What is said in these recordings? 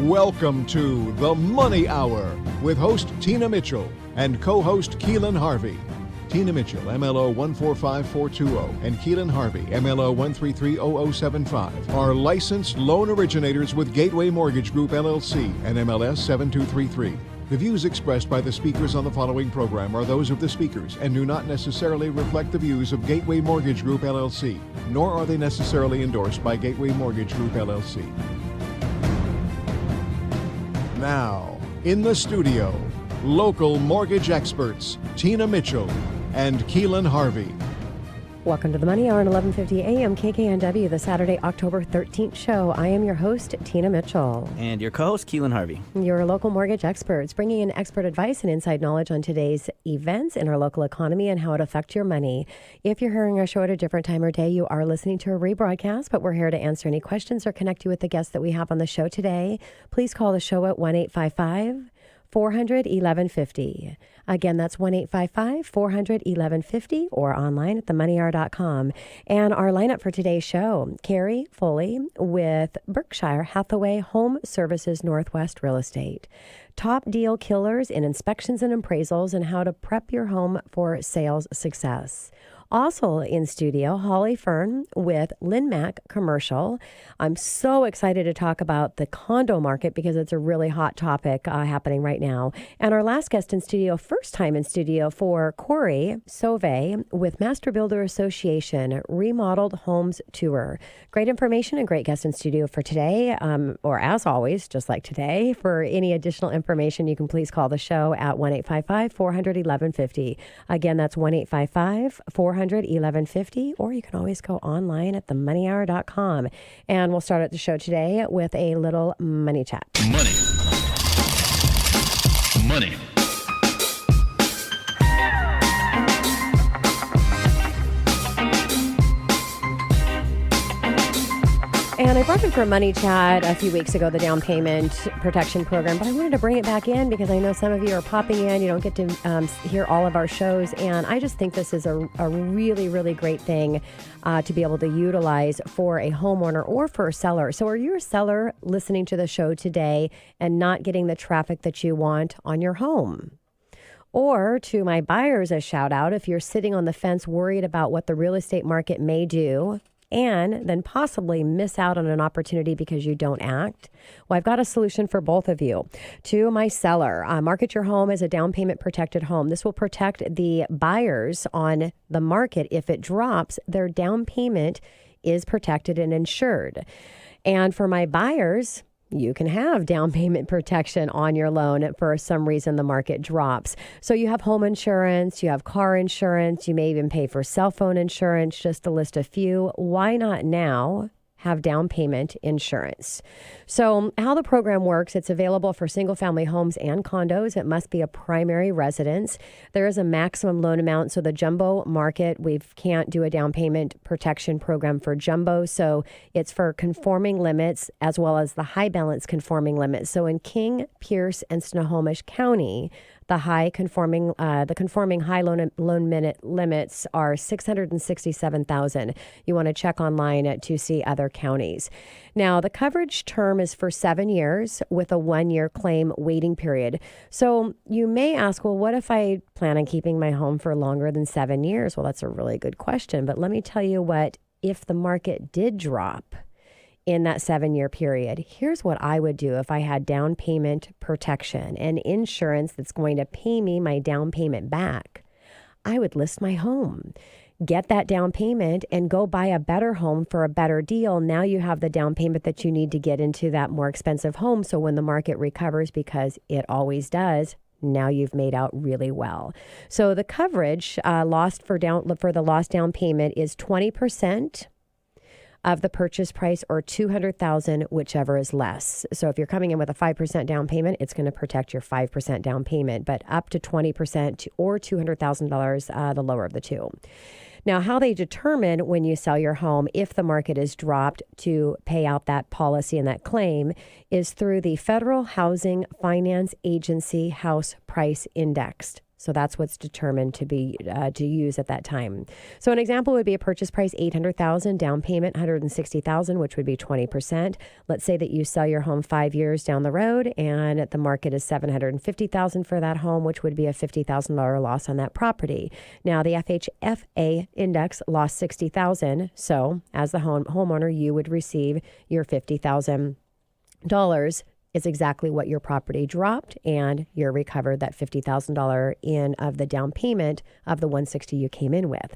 Welcome to The Money Hour with host Tina Mitchell and co-host Keelan Harvey. Tina Mitchell, MLO 145420, and Keelan Harvey, MLO 1330075, are licensed loan originators with Gateway Mortgage Group, LLC, and MLS 7233. The views expressed by the speakers on the following program are those of the speakers and do not necessarily reflect the views of Gateway Mortgage Group, LLC, nor are they necessarily endorsed by Gateway Mortgage Group, LLC. Now, in the studio, local mortgage experts Tina Mitchell and Keelan Harvey. Welcome to the Money Hour at 11:50 a.m. KKNW, the Saturday, October 13th show. I am your host, Tina Mitchell. And your co-host, Keelan Harvey. Your local mortgage experts, bringing in expert advice and inside knowledge on today's events in our local economy and how it affects your money. If you're hearing our show at a different time or day, you are listening to a rebroadcast, but we're here to answer any questions or connect you with the guests that we have on the show today. Please call the show at 1-855-400-1150. Again, that's 1-855-400-1150 or online at themoneyhour.com. And our lineup for today's show, Carrie Foley with Berkshire Hathaway Home Services Northwest Real Estate. Top deal killers in inspections and appraisals and how to prep your home for sales success. Also in studio, Holly Fern with LynnMac Commercial. I'm so excited to talk about the condo market because it's a really hot topic happening right now. And our last guest in studio, first time in studio for Corey Sauve with Master Builder Association Remodeled Homes Tour. Great information and great guest in studio for today, or as always, just like today. For any additional information, you can please call the show at 1-855-400-1150. Again, that's 1-855-400-1150, or you can always go online at themoneyhour.com. And we'll start at the show today with a little money chat. Money. And I brought in for a money chat a few weeks ago, the down payment protection program, but I wanted to bring it back in because I know some of you are popping in. You don't get to hear all of our shows. And I just think this is a really, really great thing to be able to utilize for a homeowner or for a seller. So are you a seller listening to the show today and not getting the traffic that you want on your home? Or to my buyers, a shout out, if you're sitting on the fence worried about what the real estate market may do, and then possibly miss out on an opportunity because you don't act? Well, I've got a solution for both of you. To my seller, market your home as a down payment protected home. This will protect the buyers on the market. If it drops, their down payment is protected and insured. And for my buyers, you can have down payment protection on your loan if for some reason the market drops. So you have home insurance, you have car insurance, you may even pay for cell phone insurance, just to list a few. Why not now have down payment insurance? So how the program works, it's available for single family homes and condos. It must be a primary residence. There is a maximum loan amount. So the jumbo market, we can't do a down payment protection program for jumbo. So it's for conforming limits as well as the high balance conforming limits. So in King, Pierce, and Snohomish County, the conforming high loan minute limits are $667,000. You want to check online to see other counties. Now, the coverage term is for 7 years with a 1-year claim waiting period. So you may ask, well, what if I plan on keeping my home for longer than 7 years? Well, that's a really good question. But let me tell you what, if the market did drop in that 7-year period, here's what I would do if I had down payment protection and insurance that's going to pay me my down payment back. I would list my home, get that down payment, and go buy a better home for a better deal. Now you have the down payment that you need to get into that more expensive home. So when the market recovers, because it always does, now you've made out really well. So the coverage for the lost down payment is 20% of the purchase price or $200,000, whichever is less. So if you're coming in with a 5% down payment, it's going to protect your 5% down payment, but up to 20% or $200,000, the lower of the two. Now, how they determine when you sell your home, if the market is dropped, to pay out that policy and that claim is through the Federal Housing Finance Agency House Price Index. So that's what's determined to be to use at that time. So an example would be a purchase price $800,000, down payment $160,000, which would be 20%. Let's say that you sell your home 5 years down the road, and the market is $750,000 for that home, which would be a $50,000 loss on that property. Now the FHFA index lost $60,000, so as the homeowner, you would receive your $50,000 is exactly what your property dropped, and you're recovered that $50,000 in of the down payment of the $160,000 you came in with.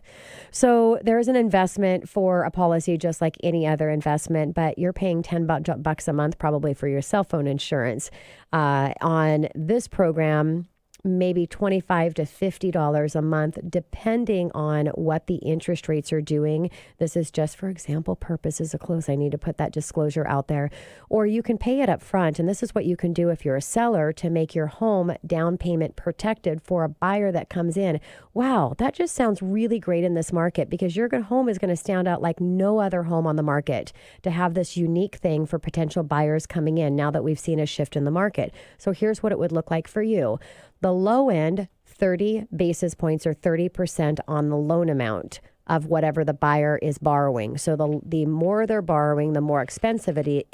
So there's an investment for a policy just like any other investment, but you're paying $10 a month probably for your cell phone insurance. On this program, maybe $25 to $50 a month, depending on what the interest rates are doing. This is just for example purposes of close. I need to put that disclosure out there. Or you can pay it up front. And this is what you can do if you're a seller to make your home down payment protected for a buyer that comes in. Wow, that just sounds really great in this market, because your home is going to stand out like no other home on the market to have this unique thing for potential buyers coming in now that we've seen a shift in the market. So here's what it would look like for you. The low end, 30 basis points or 30% on the loan amount of whatever the buyer is borrowing. So the more they're borrowing, the more expensive the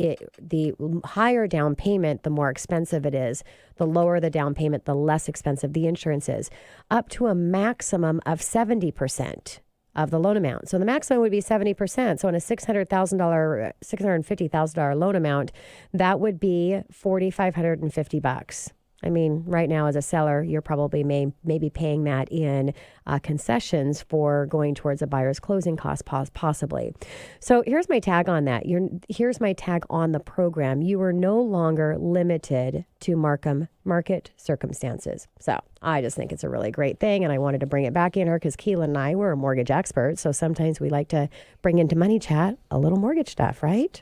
higher down payment, the more expensive it is. The lower the down payment, the less expensive the insurance is, up to a maximum of 70% of the loan amount. So the maximum would be 70%. So on a $650,000 loan amount, that would be $4,550. I mean, right now as a seller, you're probably maybe paying that in concessions for going towards a buyer's closing cost, possibly. So here's my tag on that. Here's my tag on the program. You are no longer limited to market circumstances. So I just think it's a really great thing, and I wanted to bring it back in here because Keelan and I were mortgage experts. So sometimes we like to bring into Money Chat a little mortgage stuff, right?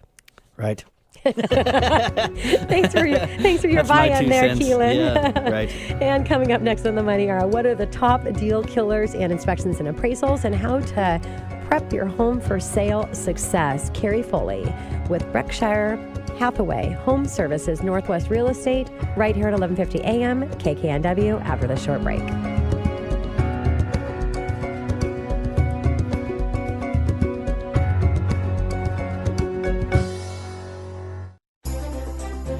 Right. Thanks for your buy-in there, Keelan. Yeah, right. And coming up next on The Money Hour, what are the top deal killers and inspections and appraisals, and how to prep your home for sale success. Carrie Foley with Berkshire Hathaway Home Services Northwest Real Estate right here at 11:50 a.m. KKNW after the short break.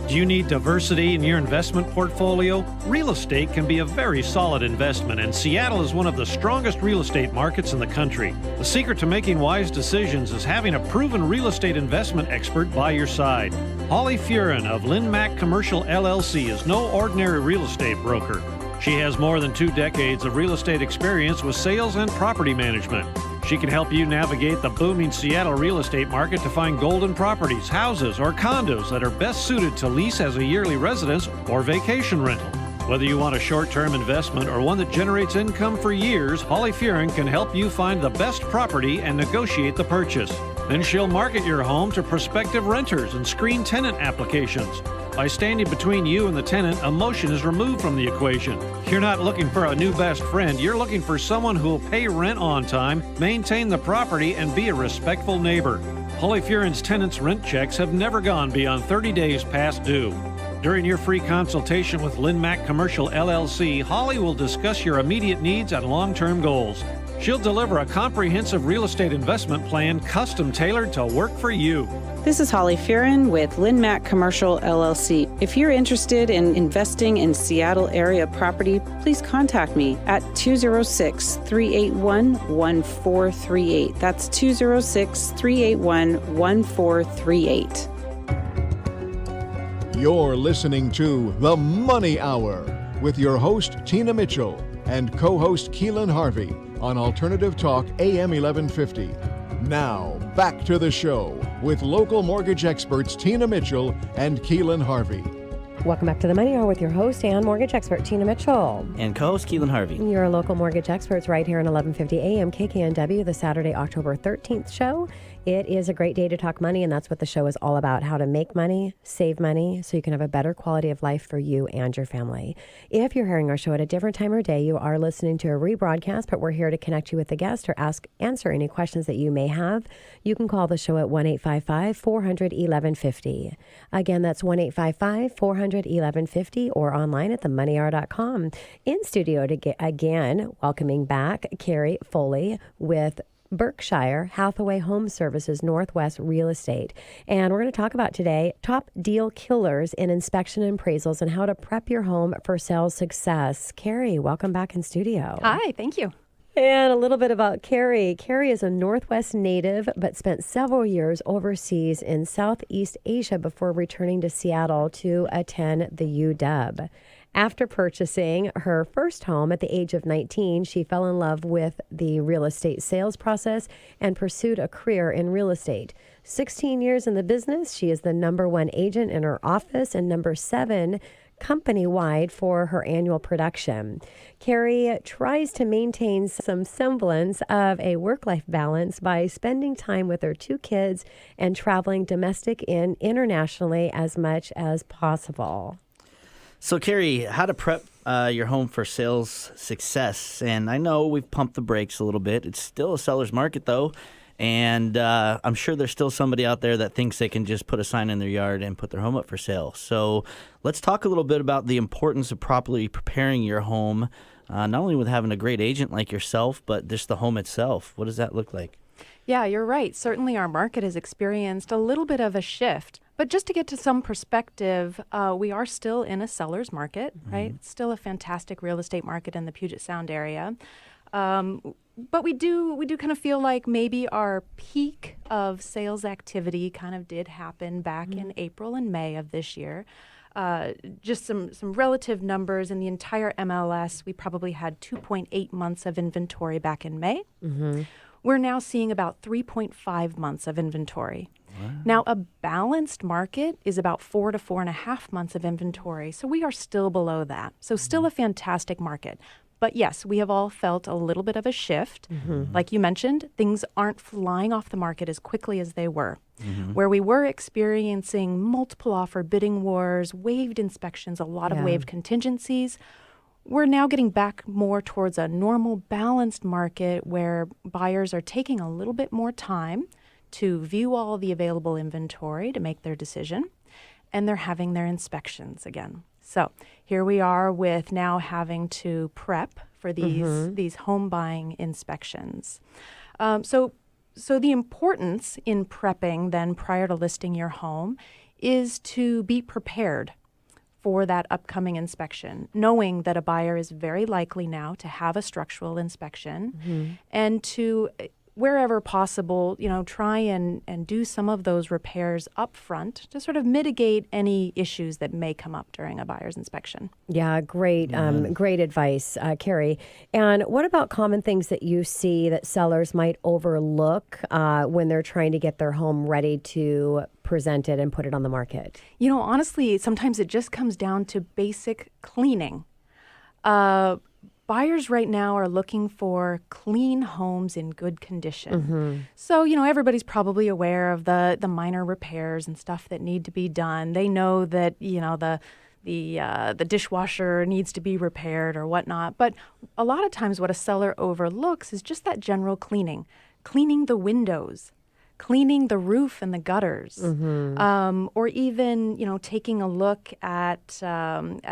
Do you need diversity in your investment portfolio? Real estate can be a very solid investment, and Seattle is one of the strongest real estate markets in the country. The secret to making wise decisions is having a proven real estate investment expert by your side. Holly Furen of LynnMac Commercial LLC is no ordinary real estate broker. She has more than 2 decades of real estate experience with sales and property management. She can help you navigate the booming Seattle real estate market to find golden properties, houses, or condos that are best suited to lease as a yearly residence or vacation rental. Whether you want a short-term investment or one that generates income for years, Holly Furen can help you find the best property and negotiate the purchase. Then she'll market your home to prospective renters and screen tenant applications. By standing between you and the tenant, emotion is removed from the equation. You're not looking for a new best friend. You're looking for someone who will pay rent on time, maintain the property, and be a respectful neighbor. Holly Furen's tenants' rent checks have never gone beyond 30 days past due. During your free consultation with LynnMac Commercial LLC, Holly will discuss your immediate needs and long-term goals. She'll deliver a comprehensive real estate investment plan custom tailored to work for you. This is Holly Furen with LynnMac Commercial LLC. If you're interested in investing in Seattle area property, please contact me at 206-381-1438. That's 206-381-1438. You're listening to The Money Hour with your host, Tina Mitchell, and co-host Keelan Harvey on Alternative Talk AM 1150. Now, back to the show with local mortgage experts Tina Mitchell and Keelan Harvey. Welcome back to The Money Hour with your host and mortgage expert, Tina Mitchell. And co-host Keelan Harvey. Your local mortgage experts right here on 1150 AM KKNW, the Saturday, October 13th show. It is a great day to talk money, and that's what the show is all about, how to make money, save money, so you can have a better quality of life for you and your family. If you're hearing our show at a different time or day, you are listening to a rebroadcast, but we're here to connect you with a guest or answer any questions that you may have. You can call the show at 1-855-400-1150. Again, that's 1-855-400-1150 or online at themoneyhour.com. In studio again, welcoming back Carrie Foley with Berkshire Hathaway Home Services Northwest Real Estate. And we're going to talk about today top deal killers in inspection and appraisals and how to prep your home for sales success. Carrie, welcome back in studio. Hi, thank you. And a little bit about Carrie. Carrie is a Northwest native, but spent several years overseas in Southeast Asia before returning to Seattle to attend the UW. After purchasing her first home at the age of 19, she fell in love with the real estate sales process and pursued a career in real estate. 16 years in the business, she is the #1 agent in her office and #7 company-wide for her annual production. Carrie tries to maintain some semblance of a work-life balance by spending time with her 2 kids and traveling domestic and internationally as much as possible. So, Carrie, how to prep your home for sales success. And I know we've pumped the brakes a little bit. It's still a seller's market, though. And I'm sure there's still somebody out there that thinks they can just put a sign in their yard and put their home up for sale. So let's talk a little bit about the importance of properly preparing your home, not only with having a great agent like yourself, but just the home itself. What does that look like? Yeah, you're right. Certainly our market has experienced a little bit of a shift. But just to get to some perspective, we are still in a seller's market, right? It's still a fantastic real estate market in the Puget Sound area. But we do kind of feel like maybe our peak of sales activity kind of did happen back in April and May of this year. Just some relative numbers in the entire MLS, we probably had 2.8 months of inventory back in May. We're now seeing about 3.5 months of inventory. Wow. Now, a balanced market is about 4 to 4.5 months of inventory. So we are still below that. So still a fantastic market. But yes, we have all felt a little bit of a shift. Like you mentioned, things aren't flying off the market as quickly as they were. Where we were experiencing multiple offer bidding wars, waived inspections, a lot of waived contingencies, we're now getting back more towards a normal balanced market where buyers are taking a little bit more time to view all the available inventory to make their decision, and they're having their inspections again. So here we are with now having to prep for these home buying inspections. So the importance in prepping then prior to listing your home is to be prepared for that upcoming inspection, knowing that a buyer is very likely now to have a structural inspection and to, wherever possible, try and do some of those repairs up front to sort of mitigate any issues that may come up during a buyer's inspection. Yeah, great advice, Carrie. And what about common things that you see that sellers might overlook when they're trying to get their home ready to present it and put it on the market? Honestly, sometimes it just comes down to basic cleaning. Buyers right now are looking for clean homes in good condition. So, everybody's probably aware of the minor repairs and stuff that need to be done. They know that, the dishwasher needs to be repaired or whatnot. But a lot of times what a seller overlooks is just that general cleaning the windows, cleaning the roof and the gutters, or even, taking a look at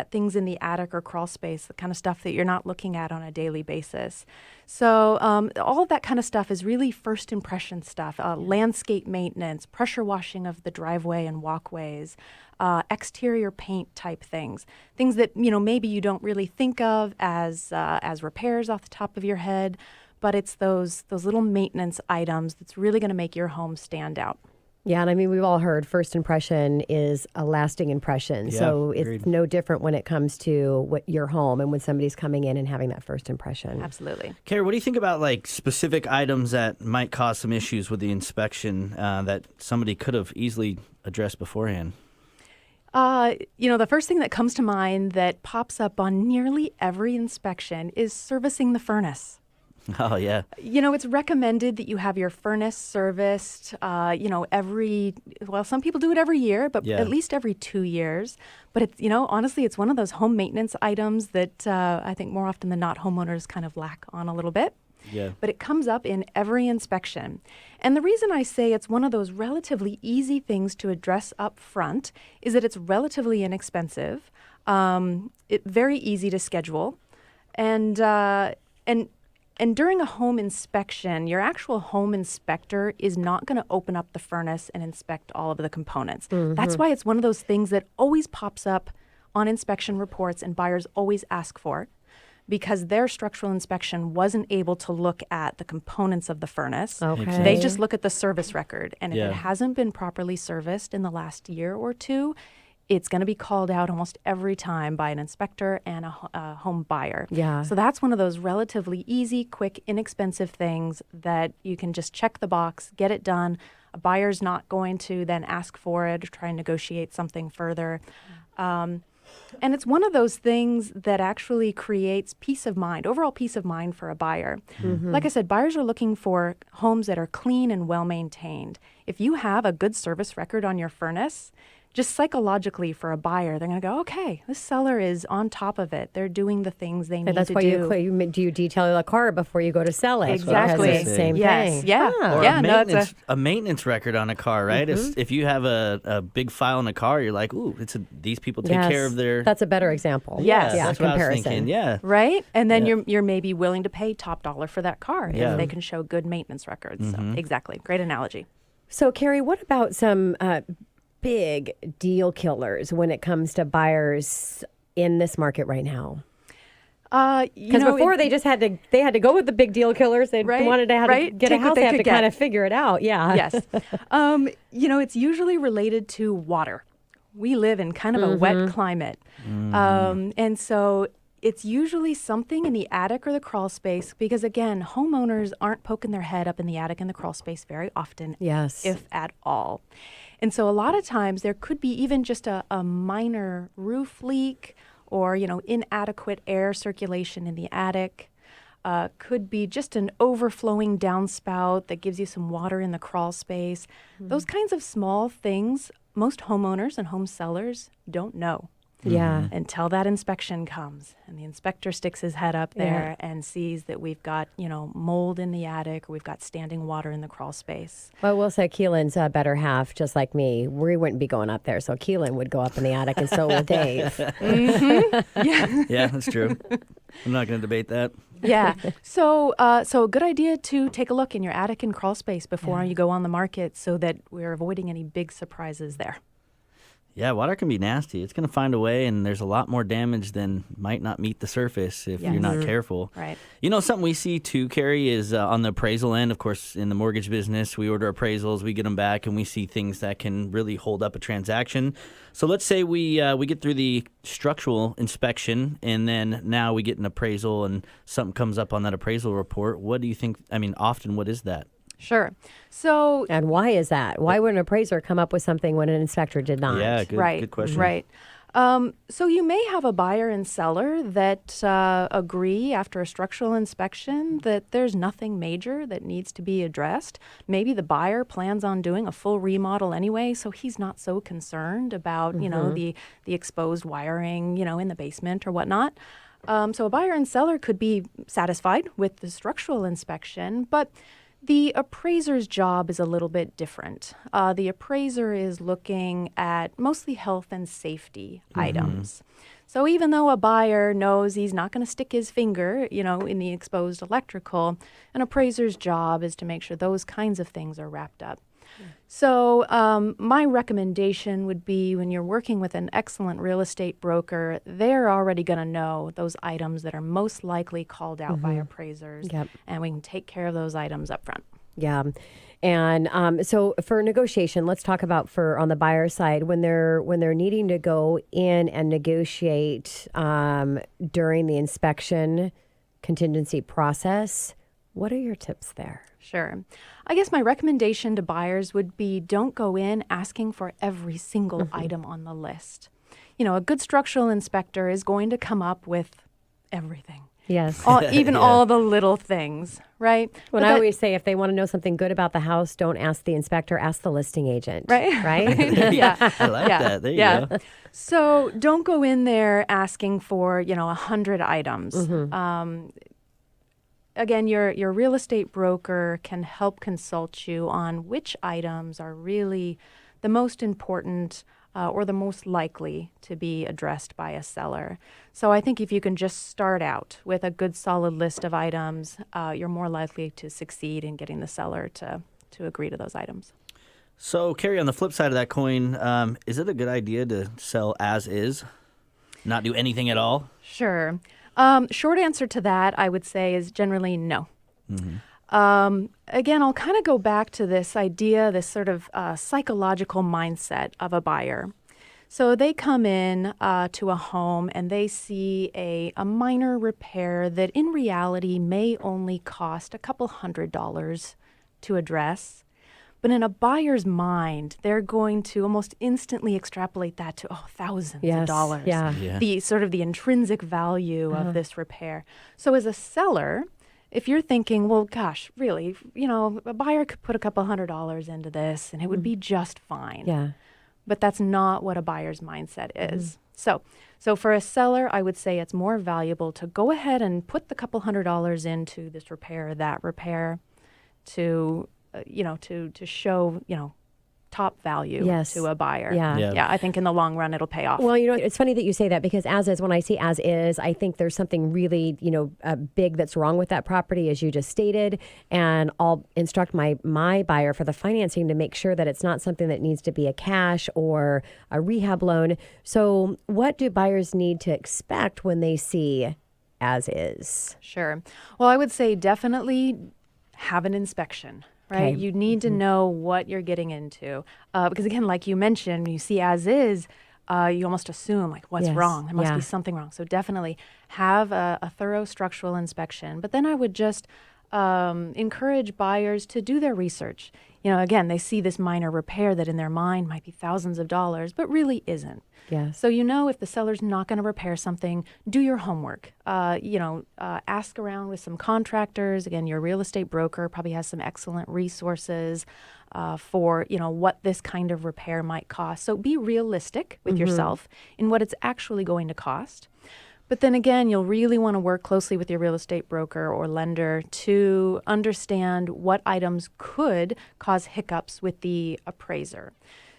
things in the attic or crawl space, the kind of stuff that you're not looking at on a daily basis. So all of that kind of stuff is really first impression stuff, landscape maintenance, pressure washing of the driveway and walkways, exterior paint type things that, maybe you don't really think of as repairs off the top of your head. But it's those little maintenance items that's really going to make your home stand out. Yeah, and I mean, we've all heard first impression is a lasting impression. Yeah, so agreed. It's no different when it comes to your home and when somebody's coming in and having that first impression. Absolutely. Carrie, what do you think about specific items that might cause some issues with the inspection that somebody could have easily addressed beforehand? The first thing that comes to mind that pops up on nearly every inspection is servicing the furnace. Oh, yeah. It's recommended that you have your furnace serviced, some people do it every year, but Yeah. at least every 2 years. But it's, honestly, it's one of those home maintenance items that I think more often than not, homeowners kind of lack on a little bit. Yeah. But it comes up in every inspection. And the reason I say it's one of those relatively easy things to address up front is that it's relatively inexpensive, very easy to schedule, and during a home inspection, your actual home inspector is not going to open up the furnace and inspect all of the components. That's why it's one of those things that always pops up on inspection reports and buyers always ask for, because their structural inspection wasn't able to look at the components of the furnace. Okay. They just look at the service record. And if Yeah. it hasn't been properly serviced in the last year or two, it's going to be called out almost every time by an inspector and a home buyer. Yeah. So that's one of those relatively easy, quick, inexpensive things that you can just check the box, get it done. A buyer's not going to then ask for it or try and negotiate something further. And it's one of those things that actually creates peace of mind, overall peace of mind for a buyer. Like I said, buyers are looking for homes that are clean and well maintained. If you have a good service record on your furnace, just psychologically for a buyer, they're going to go, okay, this seller is on top of it. They're doing the things they need That's to why do. you detail the car before you go to sell it. Exactly. Because it's the same Yes. thing. Yeah. Ah. Or Yeah, a, no, it's maintenance, a maintenance record on a car, right? If you have a big file in a car, you're like, ooh, these people take Yes. care of their... That's a better example. Yes. Yeah, that's what I was comparison. thinking. Yeah. Right? And then Yeah. you're maybe willing to pay top dollar for that car Yeah. if they can show good maintenance records. So, exactly. Great analogy. So, Carrie, what about some big deal killers when it comes to buyers in this market right now? Because before they had to go with the big deal killers. They Right, wanted to have to right. get a Take what house. they They have could to get. kind of figure it out. Yeah. Yes. It's usually related to water. We live in kind of a wet climate. And so it's usually something in the attic or the crawl space because, again, homeowners aren't poking their head up in the attic and the crawl space very often, Yes. if at all. And so a lot of times there could be even just a minor roof leak or, inadequate air circulation in the attic. Could be just an overflowing downspout that gives you some water in the crawl space. Those kinds of small things, most homeowners and home sellers don't know Yeah. until that inspection comes. And the inspector sticks his head up there and sees that we've got, mold in the attic or we've got standing water in the crawl space. Well, we'll say Keelan's better half, just like me. We wouldn't be going up there. So Keelan would go up in the attic and so would Dave. Yeah, that's true. I'm not going to debate that. Yeah. So a good idea to take a look in your attic and crawl space before you go on the market so that we're avoiding any big surprises there. Yeah, water can be nasty. It's going to find a way, and there's a lot more damage than might not meet the surface if you're not careful. Right. Something we see too, Carrie, is on the appraisal end. Of course, in the mortgage business, we order appraisals, we get them back, and we see things that can really hold up a transaction. So let's say we get through the structural inspection, and then now we get an appraisal, and something comes up on that appraisal report. What do you think? Often, what is that? Sure. So And why is that? Why would an appraiser come up with something when an inspector did not? Yeah, right, good question. Right. So you may have a buyer and seller that agree after a structural inspection that there's nothing major that needs to be addressed. Maybe the buyer plans on doing a full remodel anyway, so he's not so concerned about the exposed wiring in the basement or whatnot. So a buyer and seller could be satisfied with the structural inspection, but the appraiser's job is a little bit different. The appraiser is looking at mostly health and safety items. So even though a buyer knows he's not going to stick his finger, in the exposed electrical, an appraiser's job is to make sure those kinds of things are wrapped up. So my recommendation would be when you're working with an excellent real estate broker, they're already going to know those items that are most likely called out by appraisers, and we can take care of those items up front. Yeah. And so for negotiation, let's talk about on the buyer side, when they're needing to go in and negotiate during the inspection contingency process, what are your tips there? Sure. I guess my recommendation to buyers would be don't go in asking for every single item on the list. A good structural inspector is going to come up with everything. Yes. Even all the little things, right? When But I that- always say, if they want to know something good about the house, don't ask the inspector, ask the listing agent. Right. Right? yeah. I like Yeah. that. There you Yeah. go. So don't go in there asking for, 100 items. Again, your real estate broker can help consult you on which items are really the most important or the most likely to be addressed by a seller. So I think if you can just start out with a good solid list of items, you're more likely to succeed in getting the seller to agree to those items. So, Carrie, on the flip side of that coin, is it a good idea to sell as is? Not do anything at all? Sure. Short answer to that, I would say, is generally no. Again, I'll kind of go back to this idea, this sort of psychological mindset of a buyer. So they come in to a home and they see a minor repair that in reality may only cost a couple $100 to address. But in a buyer's mind, they're going to almost instantly extrapolate that to thousands of dollars. Yeah. The sort of the intrinsic value of this repair. So as a seller, if you're thinking, well, gosh, really, a buyer could put a couple $100 into this and it would be just fine. Yeah. But that's not what a buyer's mindset is. So for a seller, I would say it's more valuable to go ahead and put the couple $100 into this repair, that repair, to show, top value Yes. to a buyer. Yeah. Yeah, I think in the long run it'll pay off. Well, it's funny that you say that because as is, when I see as is, I think there's something really, big that's wrong with that property, as you just stated. And I'll instruct my buyer for the financing to make sure that it's not something that needs to be a cash or a rehab loan. So what do buyers need to expect when they see as is? Sure. Well, I would say definitely have an inspection. Right. Okay. You need to know what you're getting into. Because again, like you mentioned, when you see as is, you almost assume like what's Yes. wrong. There must Yeah. be something wrong. So definitely have a thorough structural inspection. But then I would just encourage buyers to do their research. Again, they see this minor repair that in their mind might be thousands of dollars, but really isn't. Yes. So if the seller's not going to repair something, do your homework. Ask around with some contractors. Again, your real estate broker probably has some excellent resources for what this kind of repair might cost. So be realistic with yourself in what it's actually going to cost. But then again, you'll really want to work closely with your real estate broker or lender to understand what items could cause hiccups with the appraiser.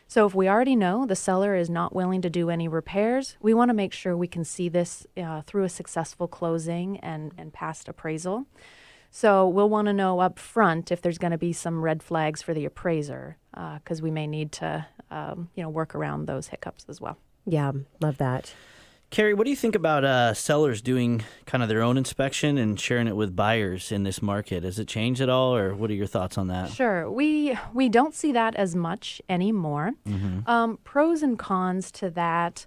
So if we already know the seller is not willing to do any repairs, we want to make sure we can see this through a successful closing and past appraisal. So we'll want to know up front if there's going to be some red flags for the appraiser, because we may need to work around those hiccups as well. Yeah. Love that. Carrie, what do you think about sellers doing kind of their own inspection and sharing it with buyers in this market? Has it changed at all, or what are your thoughts on that? Sure. We don't see that as much anymore. Pros and cons to that.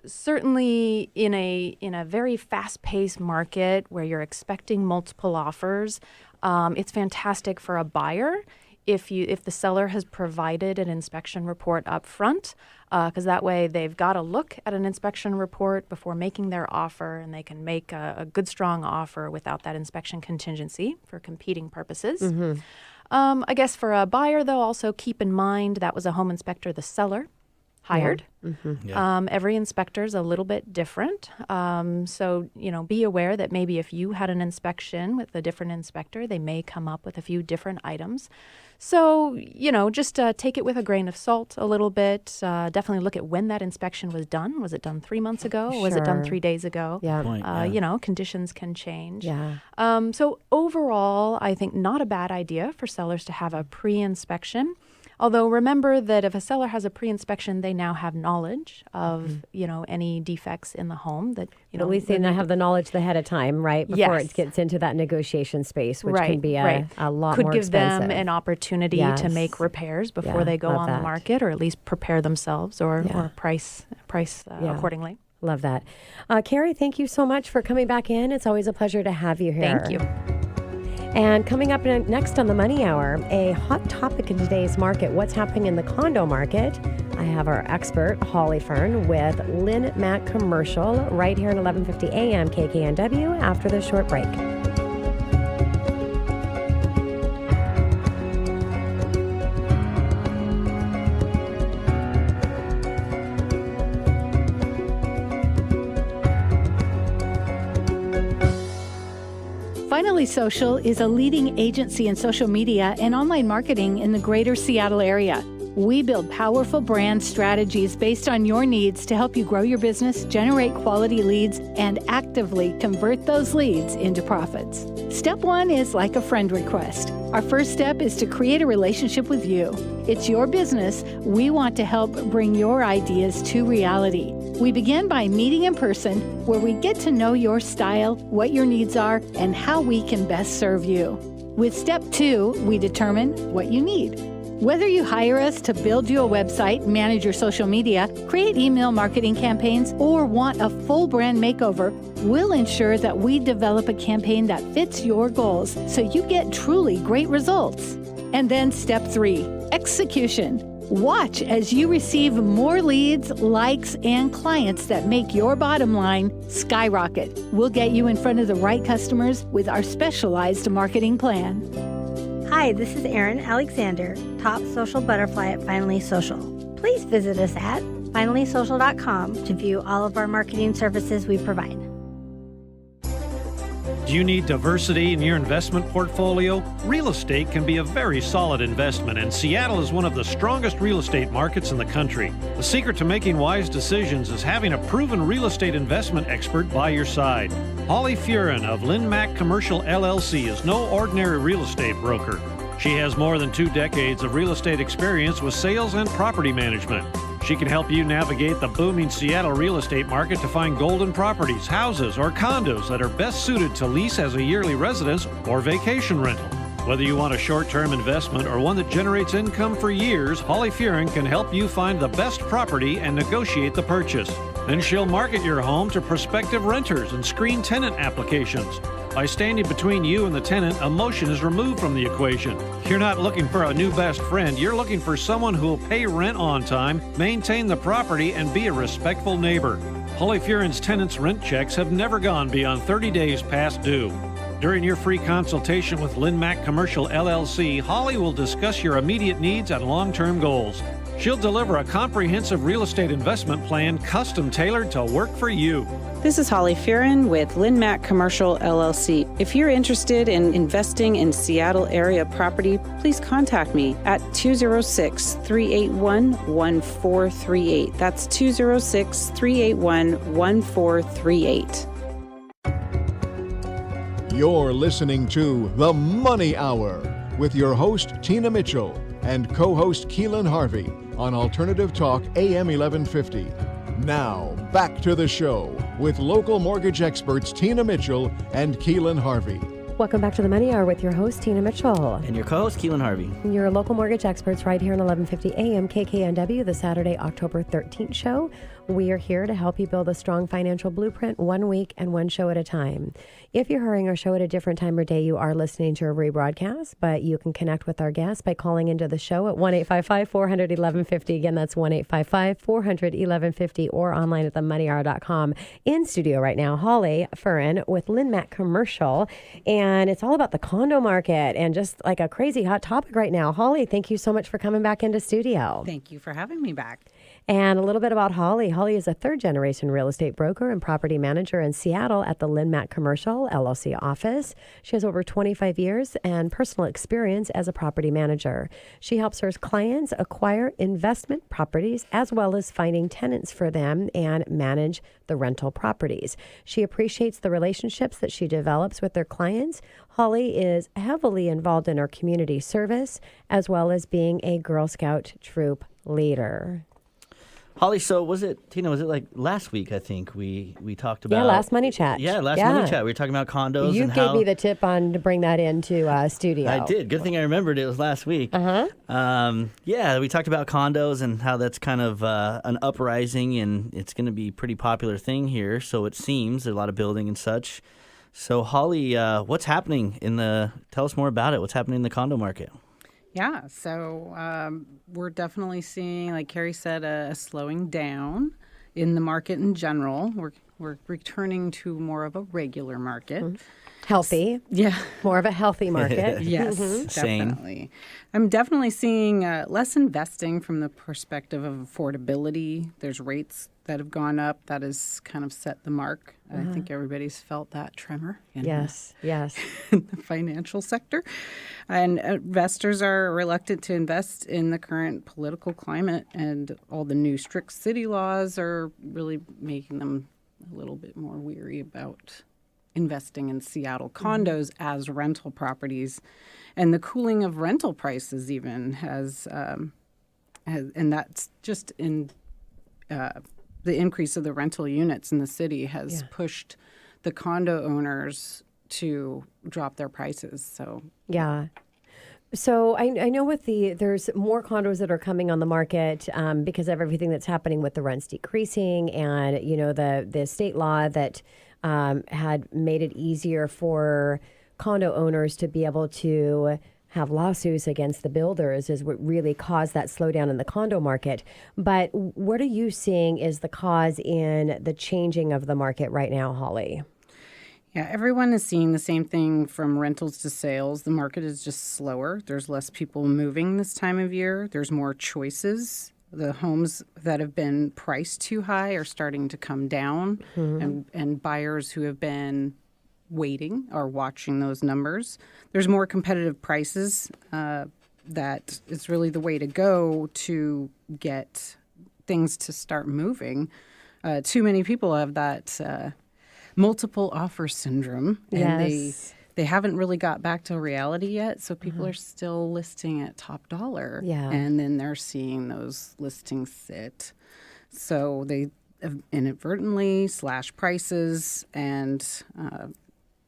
Certainly in a very fast-paced market where you're expecting multiple offers, it's fantastic for a buyer if the seller has provided an inspection report up front, because that way they've got to look at an inspection report before making their offer, and they can make a good, strong offer without that inspection contingency for competing purposes. I guess for a buyer, though, also keep in mind that was a home inspector the seller hired. Every inspector is a little bit different. So, be aware that maybe if you had an inspection with a different inspector, they may come up with a few different items. So, just take it with a grain of salt a little bit. Definitely look at when that inspection was done. Was it done 3 months ago? Or was it done Sure. 3 days ago? Yeah. Point, Conditions can change. Yeah. So overall, I think not a bad idea for sellers to have a pre-inspection. Although remember that if a seller has a pre-inspection, they now have knowledge of, any defects in the home that, At least they have the knowledge ahead of time, right? Before Yes. it gets into that negotiation space, which right, can be right. a lot Could more give expensive. them an opportunity Yes. to make repairs before Yeah, they go love on that. the market, or at least prepare themselves or price Yeah. accordingly. Love that. Carrie, thank you so much for coming back in. It's always a pleasure to have you here. Thank you. And coming up next on the Money Hour, a hot topic in today's market, what's happening in the condo market. I have our expert, Holly Furen, with LynnMac Commercial right here at 1150 a.m. KKNW after this short break. Finally Social is a leading agency in social media and online marketing in the greater Seattle area. We build powerful brand strategies based on your needs to help you grow your business, generate quality leads, and actively convert those leads into profits. Step 1 is like a friend request. Our first step is to create a relationship with you. It's your business. We want to help bring your ideas to reality. We begin by meeting in person, where we get to know your style, what your needs are, and how we can best serve you. With step 2, we determine what you need. Whether you hire us to build you a website, manage your social media, create email marketing campaigns, or want a full brand makeover, we'll ensure that we develop a campaign that fits your goals so you get truly great results. And then step 3, execution. Watch as you receive more leads, likes, and clients that make your bottom line skyrocket. We'll get you in front of the right customers with our specialized marketing plan. Hi, this is Erin Alexander, top social butterfly at Finally Social. Please visit us at finallysocial.com to view all of our marketing services we provide. Do you need diversity in your investment portfolio? Real estate can be a very solid investment, and Seattle is one of the strongest real estate markets in the country. The secret to making wise decisions is having a proven real estate investment expert by your side. Holly Furen of LynnMac Commercial LLC is no ordinary real estate broker. She has more than 2 decades of real estate experience with sales and property management. She can help you navigate the booming Seattle real estate market to find golden properties, houses, or condos that are best suited to lease as a yearly residence or vacation rental. Whether you want a short-term investment or one that generates income for years, Holly Furen can help you find the best property and negotiate the purchase. Then she'll market your home to prospective renters and screen tenant applications. By standing between you and the tenant, emotion is removed from the equation. You're not looking for a new best friend. You're looking for someone who will pay rent on time, maintain the property, and be a respectful neighbor. Holly Furen's tenants' rent checks have never gone beyond 30 days past due. During your free consultation with LynnMac Commercial LLC, Holly will discuss your immediate needs and long-term goals. She'll deliver a comprehensive real estate investment plan custom-tailored to work for you. This is Holly Furen with LynnMac Commercial LLC. If you're interested in investing in Seattle area property, please contact me at 206-381-1438. That's 206-381-1438. You're listening to The Money Hour with your host, Tina Mitchell, and co-host Keelan Harvey on Alternative Talk AM 1150. Now, back to the show with local mortgage experts Tina Mitchell and Keelan Harvey. Welcome back to the Money Hour with your host, Tina Mitchell. And your co-host, Keelan Harvey. Your local mortgage experts right here on 1150 AM KKNW, the Saturday, October 13th show. We are here to help you build a strong financial blueprint 1 week and 1 show at a time. If you're hearing our show at a different time or day, you are listening to a rebroadcast, but you can connect with our guests by calling into the show at 1-855-400-1150. Again, that's 1-855-400-1150 or online at themoneyhour.com. In studio right now, Holly Furen with LynnMac Commercial, and it's all about the condo market and just like a crazy hot topic right now. Holly, thank you so much for coming back into studio. Thank you for having me back. And a little bit about Holly. Holly is a third-generation real estate broker and property manager in Seattle at the LynnMac Commercial LLC office. She has over 25 years and personal experience as a property manager. She helps her clients acquire investment properties as well as finding tenants for them and manage the rental properties. She appreciates the relationships that she develops with their clients. Holly is heavily involved in her community service as well as being a Girl Scout troop leader. Holly, so was it like last week, I think, we talked about... Yeah, last Money Chat. Money chat. We were talking about condos You and gave how... me the tip on to bring that into studio. I did. Good thing I remembered it was last week. Uh-huh. Yeah, we talked about condos and how that's kind of an uprising, and it's going to be a pretty popular thing here, so it seems. There's a lot of building and such. So, Holly, what's happening tell us more about it. What's happening in the condo market? Yeah, so we're definitely seeing, like Carrie said, a slowing down in the market in general. We're returning to more of a regular market. Healthy. Yeah. More of a healthy market. Yes, Sane. definitely. I'm definitely seeing less investing from the perspective of affordability. There's rates that have gone up. That has kind of set the mark. I think everybody's felt that tremor in, Yes. in the financial sector. And investors are reluctant to invest in the current political climate, and all the new strict city laws are really making them a little bit more weary about investing in Seattle condos as rental properties. And the cooling of rental prices even has and that's just in the increase of the rental units in the city has pushed the condo owners to drop their prices. So Yeah. So I know there's more condos that are coming on the market because of everything that's happening with the rents decreasing, and the state law that had made it easier for condo owners to be able to have lawsuits against the builders is what really caused that slowdown in the condo market. But what are you seeing is the cause in the changing of the market right now, Holly? yeah, everyone is seeing the same thing from rentals to sales. The market is just slower. There's less people moving this time of year. There's more choices. The homes that have been priced too high are starting to come down, and buyers who have been waiting are watching those numbers. There's more competitive prices. That is really the way to go to get things to start moving. Too many people have that multiple offer syndrome, and they haven't really got back to reality yet. So people are still listing at top dollar, and then they're seeing those listings sit. So they inadvertently slash prices, and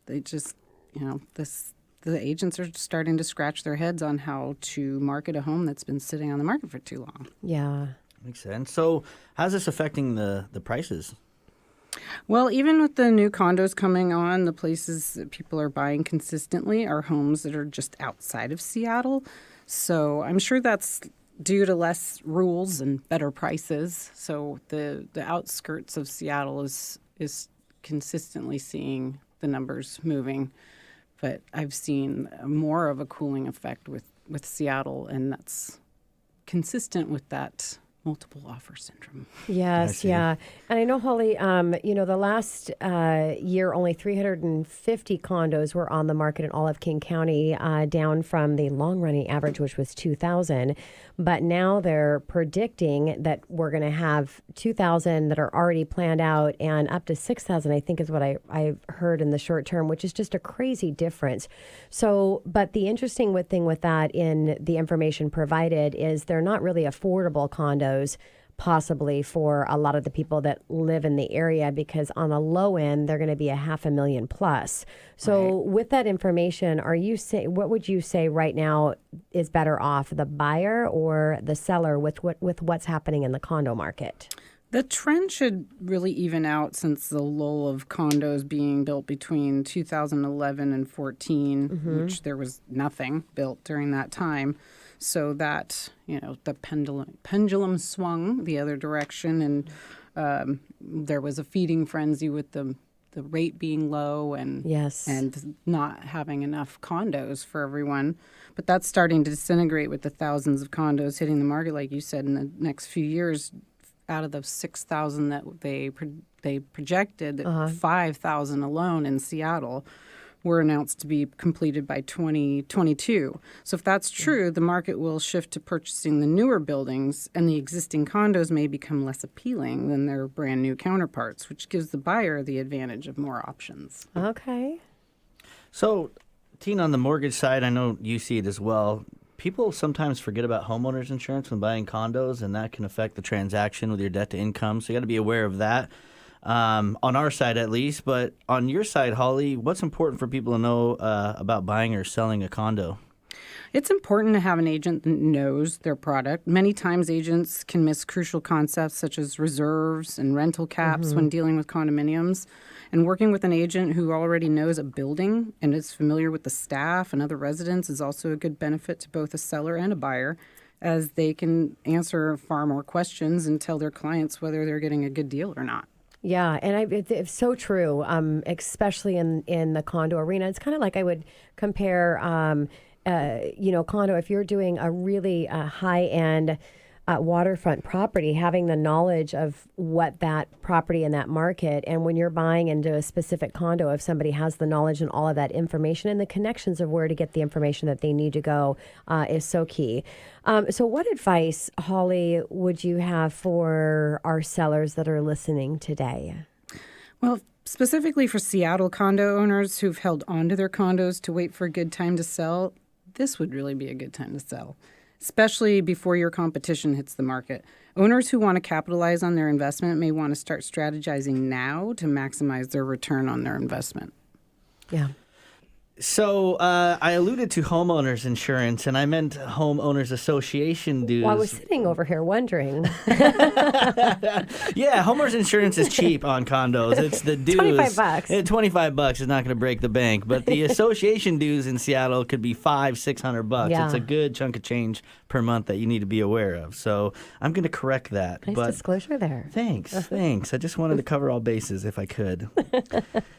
they just, the agents are starting to scratch their heads on how to market a home that's been sitting on the market for too long. Yeah. Makes sense. So how's this affecting the prices? Well, even with the new condos coming on, the places that people are buying consistently are homes that are just outside of Seattle. So I'm sure that's due to less rules and better prices. So the outskirts of Seattle is consistently seeing the numbers moving. But I've seen more of a cooling effect with Seattle, and that's consistent with that multiple offer syndrome. Yes, yeah. And I know, Holly, the last year, only 350 condos were on the market in all of King County, down from the long-running average, which was 2,000. But now they're predicting that we're going to have 2,000 that are already planned out, and up to 6,000, I think, is what I've heard in the short term, which is just a crazy difference. So, but the interesting thing with that in the information provided is they're not really affordable condos, possibly for a lot of the people that live in the area, because on the low end they're going to be $500,000 plus. So with that information, what would you say right now is better off, the buyer or the seller with what's happening in the condo market? The trend should really even out since the lull of condos being built between 2011 and 14, which there was nothing built during that time. So that, the pendulum swung the other direction, and there was a feeding frenzy with the rate being low and not having enough condos for everyone. But that's starting to disintegrate with the thousands of condos hitting the market, like you said, in the next few years. Out of the 6,000 that they projected, 5,000 alone in Seattle were announced to be completed by 2022. So if that's true, the market will shift to purchasing the newer buildings, and the existing condos may become less appealing than their brand new counterparts, which gives the buyer the advantage of more options. Okay. So, Tina, on the mortgage side, I know you see it as well. People sometimes forget about homeowners insurance when buying condos, and that can affect the transaction with your debt to income. So you got to be aware of that. On our side, at least. But on your side, Holly, what's important for people to know about buying or selling a condo? It's important to have an agent that knows their product. Many times agents can miss crucial concepts such as reserves and rental caps when dealing with condominiums. And working with an agent who already knows a building and is familiar with the staff and other residents is also a good benefit to both a seller and a buyer, as they can answer far more questions and tell their clients whether they're getting a good deal or not. Yeah, and it's so true, especially in the condo arena. It's kind of like I would compare, condo. If you're doing a really high-end waterfront property, having the knowledge of what that property in that market, and when you're buying into a specific condo, if somebody has the knowledge and all of that information and the connections of where to get the information that they need to go is so key. So what advice, Holly, would you have for our sellers that are listening today? Well, specifically for Seattle condo owners who've held onto their condos to wait for a good time to sell, this would really be a good time to sell, especially before your competition hits the market. Owners who want to capitalize on their investment may want to start strategizing now to maximize their return on their investment. Yeah. So I alluded to homeowners insurance, and I meant homeowners association dues. Well, I was sitting over here wondering. Yeah, homeowners insurance is cheap on condos. It's the dues. $25. $25 is not going to break the bank, but the association dues in Seattle could be $500-$600. Yeah. It's a good chunk of change per month that you need to be aware of. So I'm going to correct that. Nice disclosure there. Thanks. I just wanted to cover all bases if I could.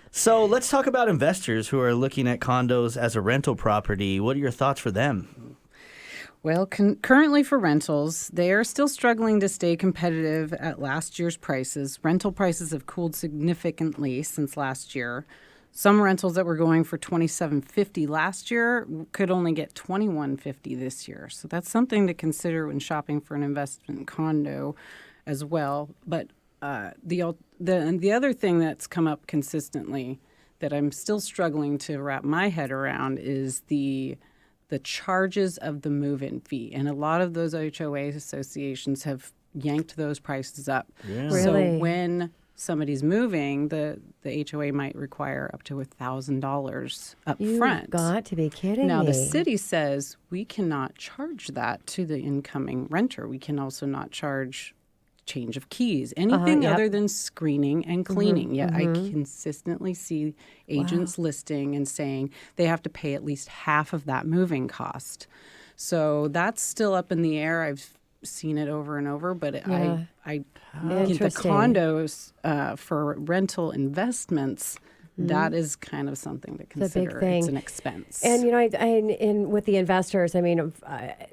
So let's talk about investors who are looking at condos as a rental property. What are your thoughts for them? Well, currently for rentals, they are still struggling to stay competitive at last year's prices. Rental prices have cooled significantly since last year. Some rentals that were going for $2,750 last year could only get $2,150 this year. So that's something to consider when shopping for an investment condo as well. But the other thing that's come up consistently that I'm still struggling to wrap my head around is the charges of the move-in fee. And a lot of those HOA associations have yanked those prices up. Yeah. Really? So when somebody's moving, the HOA might require up to $1,000 up front. You've got to be kidding Now, me. the city says we cannot charge that to the incoming renter. We can also not charge change of keys, anything yep. other than screening and cleaning. Yet I consistently see agents listing and saying they have to pay at least half of that moving cost. So that's still up in the air. I've seen it over and over, but I get the Interesting. condos for rental investments. That is kind of something to consider. It's a big thing. It's an expense. And in with the investors, I mean,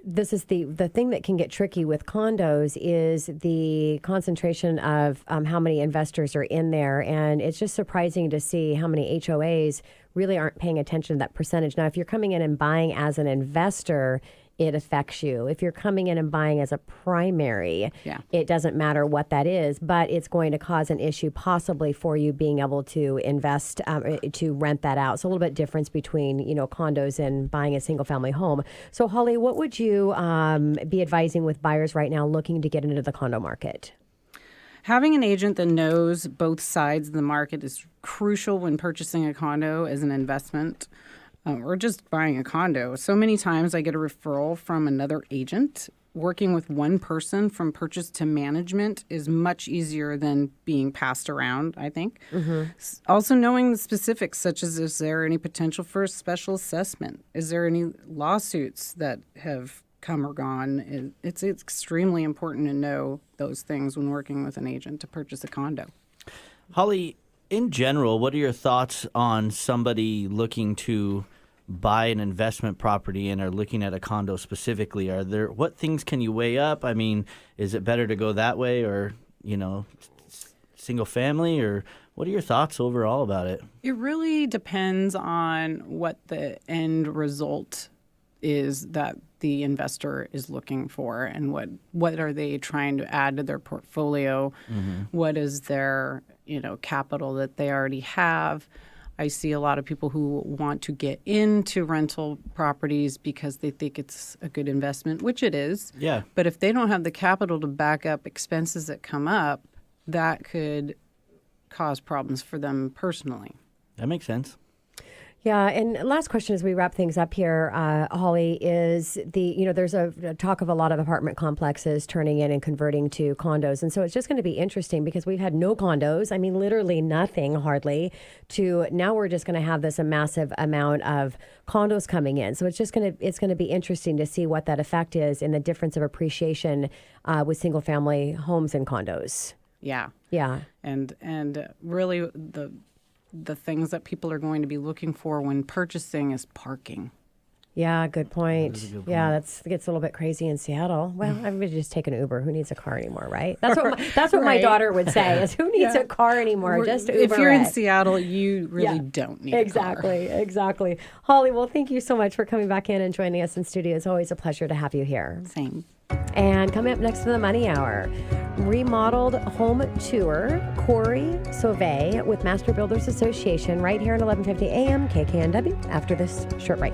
this is the thing that can get tricky with condos is the concentration of how many investors are in there, and it's just surprising to see how many HOAs really aren't paying attention to that percentage. Now, if you're coming in and buying as an investor, it affects you. If you're coming in and buying as a primary, it doesn't matter what that is, but it's going to cause an issue possibly for you being able to invest, to rent that out. So a little bit difference between, condos and buying a single family home. So Holly, what would you be advising with buyers right now looking to get into the condo market? Having an agent that knows both sides of the market is crucial when purchasing a condo as an investment. Or just buying a condo. So many times I get a referral from another agent. Working with one person from purchase to management is much easier than being passed around, I think. Also knowing the specifics, such as is there any potential for a special assessment? Is there any lawsuits that have come or gone? It's extremely important to know those things when working with an agent to purchase a condo. Holly, in general, what are your thoughts on somebody looking to buy an investment property and are looking at a condo specifically? What things can you weigh up? I mean, is it better to go that way or, single family, or what are your thoughts overall about it? It really depends on what the end result is that the investor is looking for and what are they trying to add to their portfolio? What is their, capital that they already have? I see a lot of people who want to get into rental properties because they think it's a good investment, which it is. Yeah. But if they don't have the capital to back up expenses that come up, that could cause problems for them personally. That makes sense. Yeah, and last question as we wrap things up here, Holly, is there's a talk of a lot of apartment complexes turning in and converting to condos. And so it's just going to be interesting because we've had no condos, I mean, literally nothing hardly, to now we're just going to have this a massive amount of condos coming in. So it's going to be interesting to see what that effect is in the difference of appreciation with single family homes and condos. Yeah. Yeah. And really the things that people are going to be looking for when purchasing is parking. Yeah, good point. That is a good point. Yeah, that gets a little bit crazy in Seattle. Well, everybody just take an Uber. Who needs a car anymore, right? That's what my daughter would say is who needs a car anymore? Just Uber If you're in it. Seattle, you really don't need a car. Exactly. Holly, well, thank you so much for coming back in and joining us in studio. It's always a pleasure to have you here. Same. And coming up next to the Money Hour, Remodeled Home Tour, Corey Sauvé with Master Builders Association right here at 1150 AM KKNW after this short break.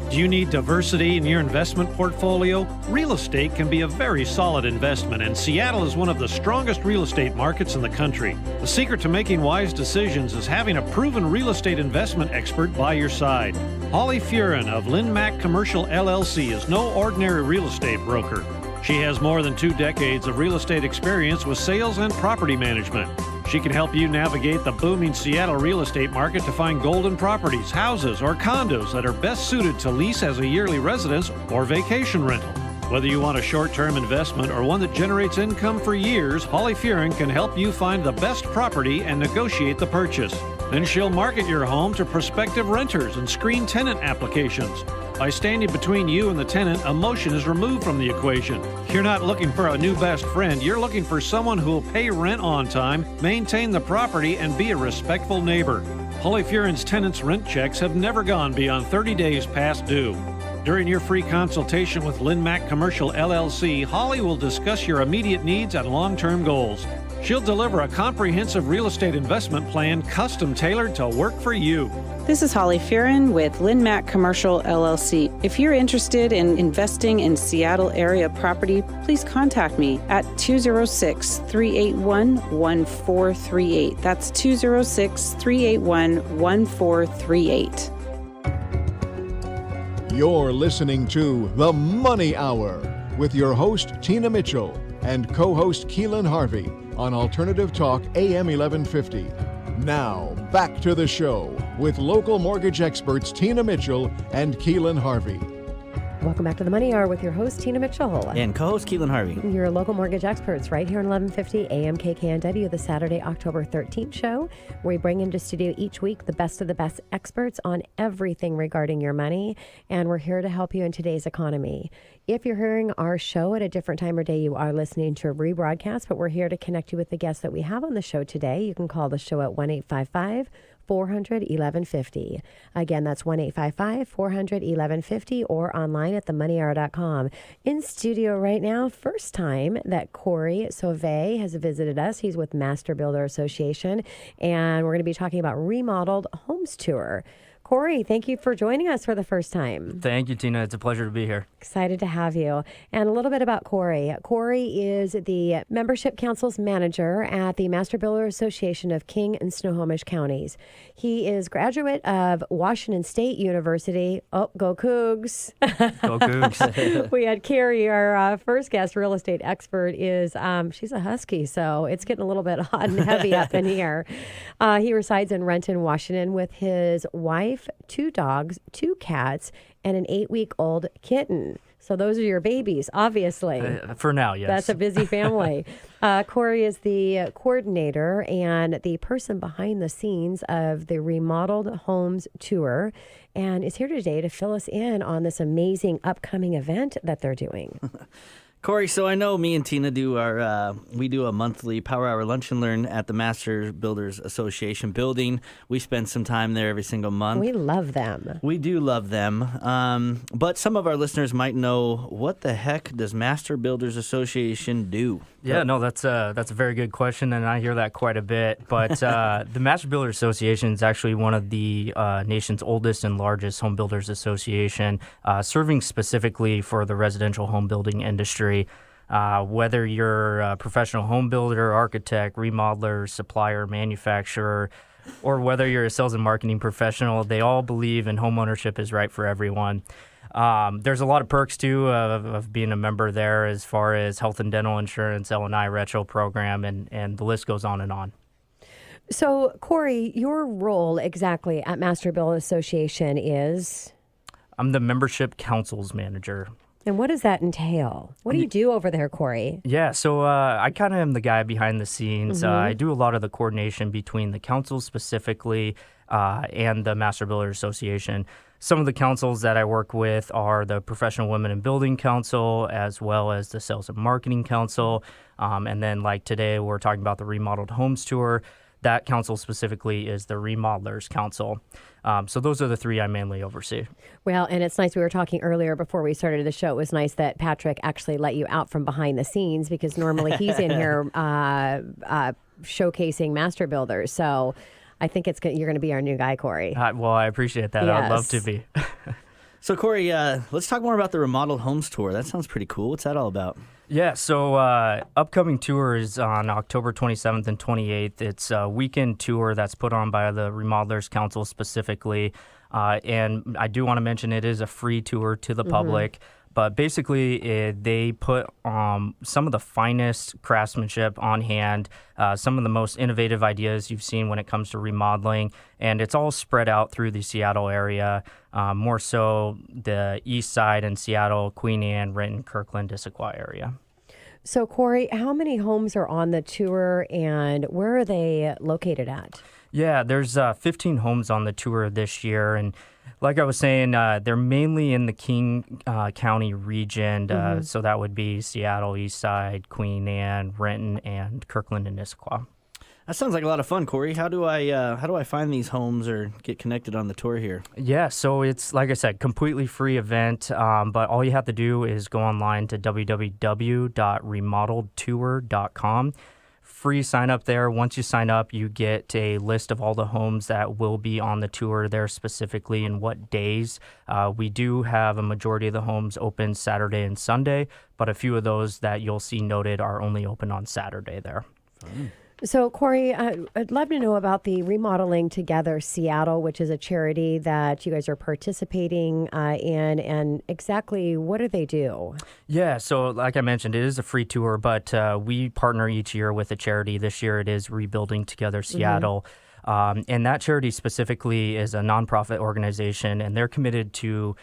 Do you need diversity in your investment portfolio? Real estate can be a very solid investment, and Seattle is one of the strongest real estate markets in the country. The secret to making wise decisions is having a proven real estate investment expert by your side. Holly Furen of LynnMac Commercial LLC is no ordinary real estate broker. She has more than 2 decades of real estate experience with sales and property management. She can help you navigate the booming Seattle real estate market to find golden properties, houses, or condos that are best suited to lease as a yearly residence or vacation rental. Whether you want a short-term investment or one that generates income for years, Holly Furen can help you find the best property and negotiate the purchase. Then she'll market your home to prospective renters and screen tenant applications. By standing between you and the tenant, emotion is removed from the equation. You're not looking for a new best friend. You're looking for someone who will pay rent on time, maintain the property, and be a respectful neighbor. Holly Furen's tenants' rent checks have never gone beyond 30 days past due. During your free consultation with LynnMac Commercial LLC, Holly will discuss your immediate needs and long-term goals. She'll deliver a comprehensive real estate investment plan custom tailored to work for you. This is Holly Furen with LynnMac Commercial LLC. If you're interested in investing in Seattle area property, please contact me at 206-381-1438. That's 206-381-1438. You're listening to The Money Hour with your host, Tina Mitchell, and co-host Keelan Harvey on Alternative Talk AM 1150. Now, back to the show with local mortgage experts Tina Mitchell and Keelan Harvey. Welcome back to the Money Hour with your host, Tina Mitchell. And co-host Keelan Harvey. Your local mortgage experts right here on 1150 AM KKNW, the Saturday, October 13th show, where we bring into studio each week the best of the best experts on everything regarding your money. And we're here to help you in today's economy. If you're hearing our show at a different time or day, you are listening to a rebroadcast, but we're here to connect you with the guests that we have on the show today. You can call the show at 1-855-400-1150. Again, that's 1-855-400-1150 or online at themoneyhour.com. In studio right now, first time that Corey Sauvé has visited us. He's with Master Builder Association, and we're going to be talking about Remodeled Homes Tour. Corey, thank you for joining us for the first time. Thank you, Tina. It's a pleasure to be here. Excited to have you. And a little bit about Corey. Corey is the Membership Council's manager at the Master Builder Association of King and Snohomish counties. He is graduate of Washington State University. Oh, go Cougs. Go Cougs. We had Carrie, our first guest real estate expert, is she's a Husky, so it's getting a little bit hot and heavy up in here. He resides in Renton, Washington with his wife, 2 dogs, 2 cats, and an 8-week-old kitten. So those are your babies, obviously. For now, yes. That's a busy family. Corey is the coordinator and the person behind the scenes of the Remodeled Homes Tour, and is here today to fill us in on this amazing upcoming event that they're doing. Corey, so I know me and Tina do we do a monthly Power Hour Lunch and Learn at the Master Builders Association building. We spend some time there every single month. We love them. We do love them. But some of our listeners might know, what the heck does Master Builders Association do? Yeah, no, that's a very good question, and I hear that quite a bit. But the Master Builders Association is actually one of the nation's oldest and largest home builders association, serving specifically for the residential home building industry. Whether you're a professional home builder, architect, remodeler, supplier, manufacturer, or whether you're a sales and marketing professional, they all believe in home ownership is right for everyone. There's a lot of perks, too, of being a member there as far as health and dental insurance, L&I retro program, and the list goes on and on. So, Corey, your role exactly at Master Builders Association is? I'm the membership councils manager. And what does that entail? What do you do over there, Corey? Yeah, so I kind of am the guy behind the scenes. I do a lot of the coordination between the council specifically and the Master Builders Association. Some of the councils that I work with are the Professional Women in Building Council, as well as the Sales and Marketing Council. And then like today, we're talking about the Remodeled Homes Tour. That council specifically is the Remodelers Council. So those are the three I mainly oversee. Well, and it's nice. We were talking earlier before we started the show. It was nice that Patrick actually let you out from behind the scenes, because normally he's in here showcasing Master Builders. So I think you're going to be our new guy, Corey. Well, I appreciate that. Yes. I'd love to be. So, Corey, let's talk more about the Remodeled Homes Tour. That sounds pretty cool. What's that all about? Yeah, so upcoming tour is on October 27th and 28th. It's a weekend tour that's put on by the Remodelers Council specifically. And I do want to mention it is a free tour to the public. But basically, they put some of the finest craftsmanship on hand, some of the most innovative ideas you've seen when it comes to remodeling. And it's all spread out through the Seattle area, more so the east side in Seattle, Queen Anne, Renton, Kirkland, Issaquah area. So, Corey, how many homes are on the tour, and where are they located at? Yeah, there's 15 homes on the tour this year, and like I was saying, they're mainly in the King County region, so that would be Seattle, East Side, Queen Anne, Renton, and Kirkland and Issaquah. That sounds like a lot of fun, Corey. How do I find these homes or get connected on the tour here? Yeah, so it's, like I said, completely free event, but all you have to do is go online to www.remodeledtour.com. Free sign up there. Once you sign up, you get a list of all the homes that will be on the tour there specifically and what days. We do have a majority of the homes open Saturday and Sunday, but a few of those that you'll see noted are only open on Saturday there. Fun. So, Corey, I'd love to know about the Remodeling Together Seattle, which is a charity that you guys are participating in, and exactly what do they do? Yeah, so like I mentioned, it is a free tour, but we partner each year with a charity. This year it is Rebuilding Together Seattle. And that charity specifically is a nonprofit organization, and they're committed to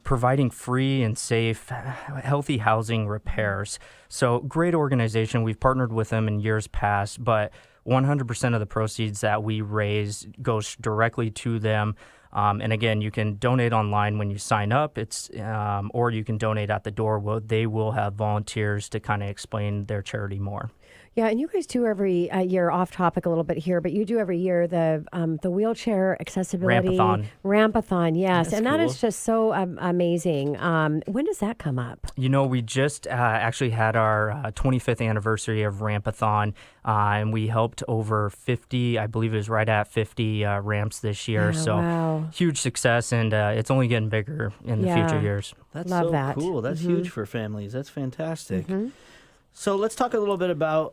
providing free and safe, healthy housing repairs. So great organization. We've partnered with them in years past, but 100% of the proceeds that we raise goes directly to them. And again, you can donate online when you sign up. Or you can donate at the door. They will have volunteers to kind of explain their charity more. Yeah, and you guys do every year, off topic a little bit here, but you do every year the wheelchair accessibility Rampathon, yes, That's and cool. that is just so amazing. When does that come up? You know, we just actually had our 25th anniversary of Rampathon, and we helped over 50, I believe it was right at 50 ramps this year. Yeah, so wow. Huge success, and it's only getting bigger in the future years. That's Love so that. cool. That's huge for families. That's fantastic. So let's talk a little bit about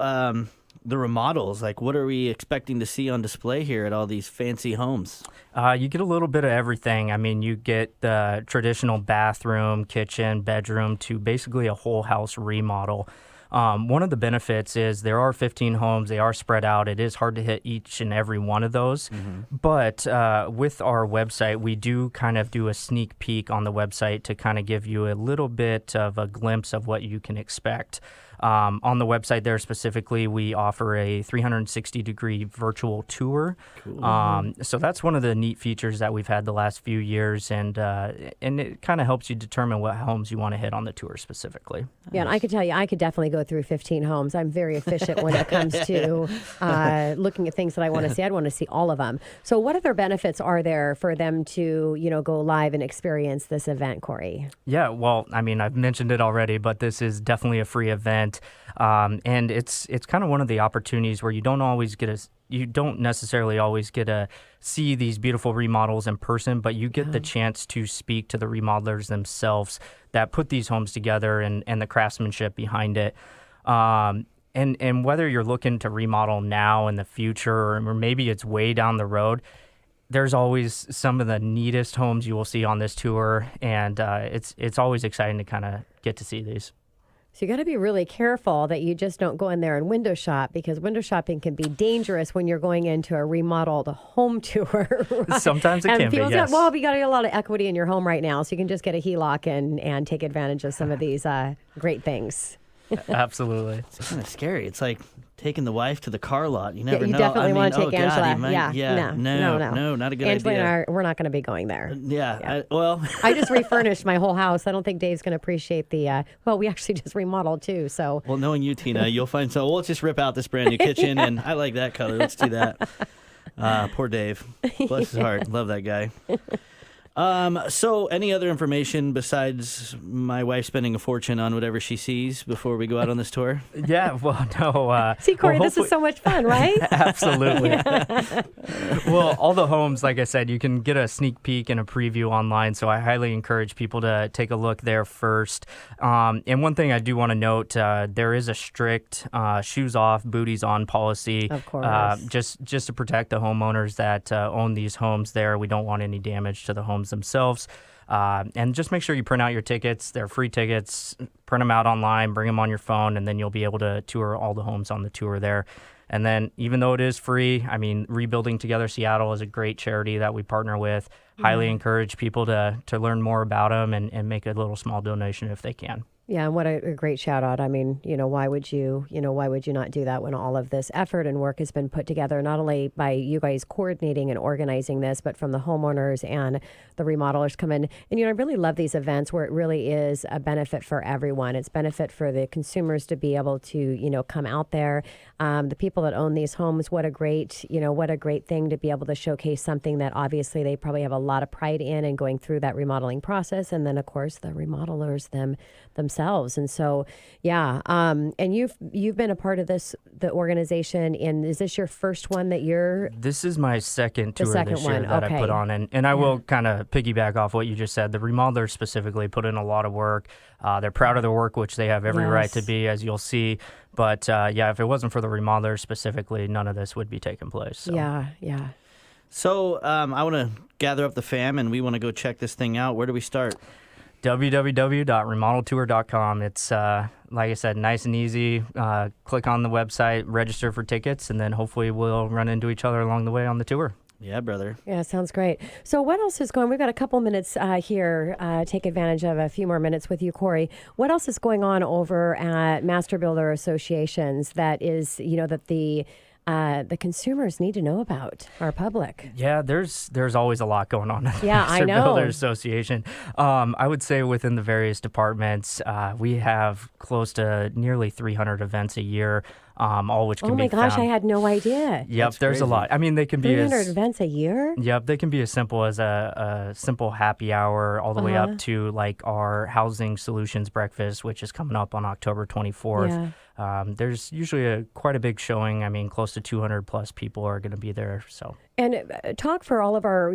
the remodels. Like, what are we expecting to see on display here at all these fancy homes? You get a little bit of everything. I mean, you get the traditional bathroom, kitchen, bedroom to basically a whole house remodel. One of the benefits is there are 15 homes. They are spread out. It is hard to hit each and every one of those. But with our website, we do kind of do a sneak peek on the website to kind of give you a little bit of a glimpse of what you can expect. On the website there specifically, we offer a 360-degree virtual tour. Cool. So that's one of the neat features that we've had the last few years, and it kind of helps you determine what homes you want to hit on the tour specifically. Yeah, and I could tell you, I could definitely go through 15 homes. I'm very efficient when it comes to looking at things that I want to see. I'd want to see all of them. So what other benefits are there for them to, go live and experience this event, Corey? Yeah, well, I mean, I've mentioned it already, but this is definitely a free event. And it's kind of one of the opportunities where you don't necessarily always get to see these beautiful remodels in person, but you get the chance to speak to the remodelers themselves that put these homes together and the craftsmanship behind it. And whether you're looking to remodel now in the future, or maybe it's way down the road, there's always some of the neatest homes you will see on this tour, and it's always exciting to kind of get to see these. So you got to be really careful that you just don't go in there and window shop, because window shopping can be dangerous when you're going into a remodeled home tour. Right? Sometimes it can be, yes. Well, you got to get a lot of equity in your home right now, so you can just get a HELOC and take advantage of some of these great things. Absolutely. It's kind of scary. It's like taking the wife to the car lot. You never know. You definitely want to take Angela. No, not a good Angela idea. and we're not going to be going there. I just refurnished my whole house. I don't think Dave's going to appreciate the, we actually just remodeled too, so. Well, knowing you, Tina, you'll find let's just rip out this brand new kitchen, and I like that color. Let's do that. Poor Dave. Bless his heart. Love that guy. So any other information besides my wife spending a fortune on whatever she sees before we go out on this tour? Yeah, well, no. See, Corey, this is so much fun, right? Absolutely. Well, all the homes, like I said, you can get a sneak peek and a preview online, so I highly encourage people to take a look there first. And one thing I do want to note, there is a strict shoes off, booties on policy. Of course. Just to protect the homeowners that own these homes there. We don't want any damage to the homes themselves. And just make sure you print out your tickets. They're free tickets. Print them out online, bring them on your phone, and then you'll be able to tour all the homes on the tour there. And then even though it is free, I mean, Rebuilding Together Seattle is a great charity that we partner with. Highly encourage people to learn more about them and make a little small donation if they can. Yeah, and what a great shout out. I mean, why would you not do that when all of this effort and work has been put together, not only by you guys coordinating and organizing this, but from the homeowners and the remodelers come in. And, I really love these events where it really is a benefit for everyone. It's benefit for the consumers to be able to, come out there. The people that own these homes, what a great thing to be able to showcase something that obviously they probably have a lot of pride in and going through that remodeling process. And then, of course, the remodelers themselves. And so, and you've been a part of the organization. And is this your first one that you're? This is my second tour this year one. that Okay. I put on. And I will kind of piggyback off what you just said. The remodelers specifically put in a lot of work. They're proud of their work, which they have every right to be, as you'll see. But if it wasn't for the remodelers specifically, none of this would be taking place. So. Yeah. So I want to gather up the fam, and we want to go check this thing out. Where do we start? www.remodeltour.com. It's, like I said, nice and easy. Click on the website, register for tickets, and then hopefully we'll run into each other along the way on the tour. Yeah, brother. Yeah, sounds great. So what else is going on? We've got a couple minutes here. Take advantage of a few more minutes with you, Corey. What else is going on over at Master Builder Associations that is, that the consumers need to know about, our public? Yeah, there's always a lot going on at the Yeah, Master I know. Builder Association. I would say within the various departments, we have close to nearly 300 events a year, all which can be found. Oh my gosh, I had no idea. Yep, That's there's crazy. a lot. I mean, they can be 300 events a year? Yep, they can be as simple as a simple happy hour all the way up to like our housing solutions breakfast, which is coming up on October 24th. There's usually quite a big showing. I mean, close to 200 plus people are going to be there. So. And talk for all of our,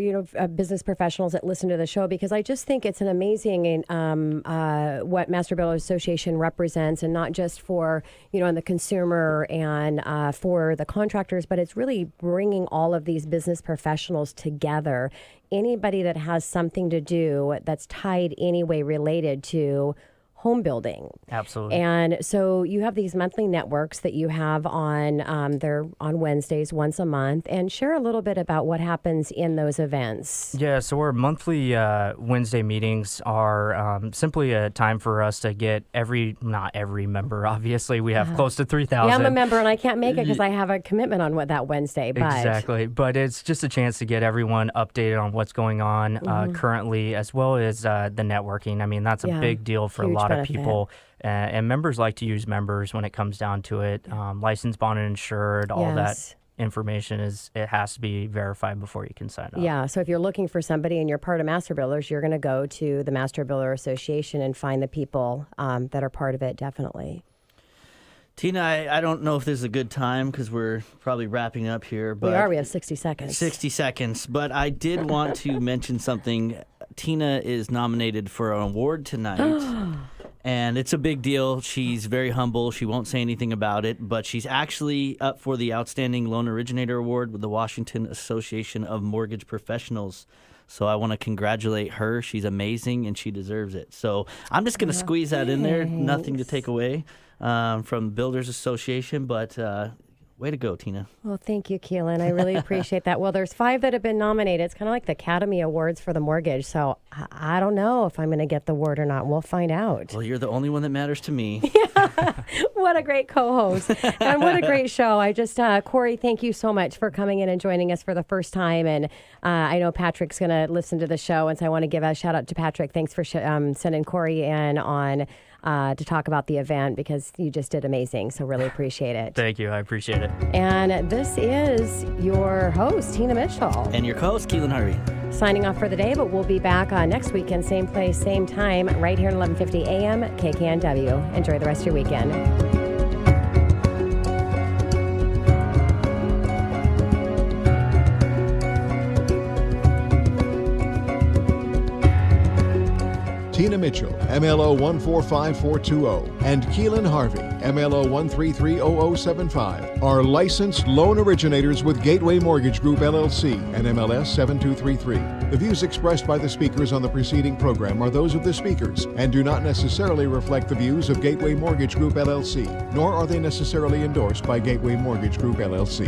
business professionals that listen to the show, because I just think it's an amazing what Master Builder Association represents, and not just for, the consumer and for the contractors, but it's really bringing all of these business professionals together. Anybody that has something to do that's tied any way related to home building. Absolutely. And so you have these monthly networks that you have on, they're on Wednesdays once a month, and share a little bit about what happens in those events. Yeah, so our monthly Wednesday meetings are simply a time for us to get not every member, obviously. We have close to 3,000. Yeah, I'm a member and I can't make it because I have a commitment on that Wednesday. But Exactly. But it's just a chance to get everyone updated on what's going on currently, as well as the networking. I mean, that's a big deal for a lot of people. And members like to use members when it comes down to it. Licensed, bonded, insured, all that information it has to be verified before you can sign up. Yeah, so if you're looking for somebody and you're part of Master Builders, you're going to go to the Master Builder Association and find the people that are part of it, definitely. Tina, I don't know if this is a good time because we're probably wrapping up here. But We have 60 seconds. 60 seconds. But I did want to mention something. Tina is nominated for an award tonight. And it's a big deal. She's very humble. She won't say anything about it. But she's actually up for the Outstanding Loan Originator Award with the Washington Association of Mortgage Professionals. So I want to congratulate her. She's amazing, and she deserves it. So I'm just going to squeeze that in there. Nothing to take away from Builders Association, but way to go, Tina. Well, thank you, Keelan. I really appreciate that. Well, there's 5 that have been nominated. It's kind of like the Academy Awards for the mortgage. So I don't know if I'm going to get the award or not. We'll find out. Well, you're the only one that matters to me. What a great co-host. And what a great show. I just, Corey, thank you so much for coming in and joining us for the first time. And I know Patrick's going to listen to the show. And so I want to give a shout out to Patrick. Thanks for sending Corey in on to talk about the event because you just did amazing. So really appreciate it. Thank you. I appreciate it. And this is your host, Tina Mitchell. And your co-host, Keelan Harvey. Signing off for the day, but we'll be back next weekend, same place, same time, right here at 11:50 a.m. KKNW. Enjoy the rest of your weekend. Tina Mitchell, MLO 145420, and Keelan Harvey, MLO 1330075, are licensed loan originators with Gateway Mortgage Group, LLC, and MLS 7233. The views expressed by the speakers on the preceding program are those of the speakers and do not necessarily reflect the views of Gateway Mortgage Group, LLC, nor are they necessarily endorsed by Gateway Mortgage Group, LLC.